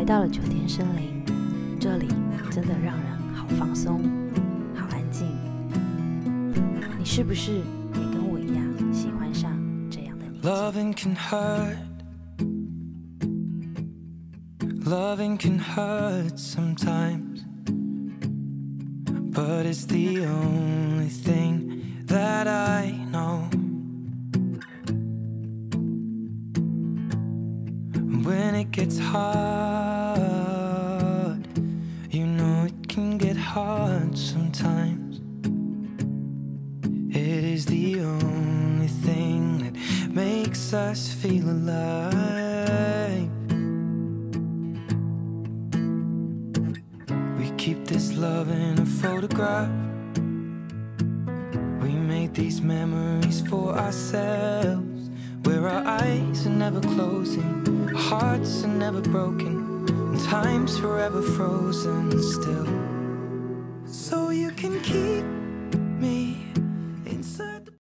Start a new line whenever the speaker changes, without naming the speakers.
来到了九天森林，这里真的让人好放松，好安静。你是不是也跟我一样喜欢上这样的宁静？
Loving can hurt, loving can hurt sometimes, but it's the only thing that I know. When it gets hard, you know it can get hard sometimes. It is the only thing that makes us feel alive. We keep this love in a photograph. We made these memories for ourselves, where our eyes are never closing, hearts are never broken, and time's forever frozen still. So you can keep me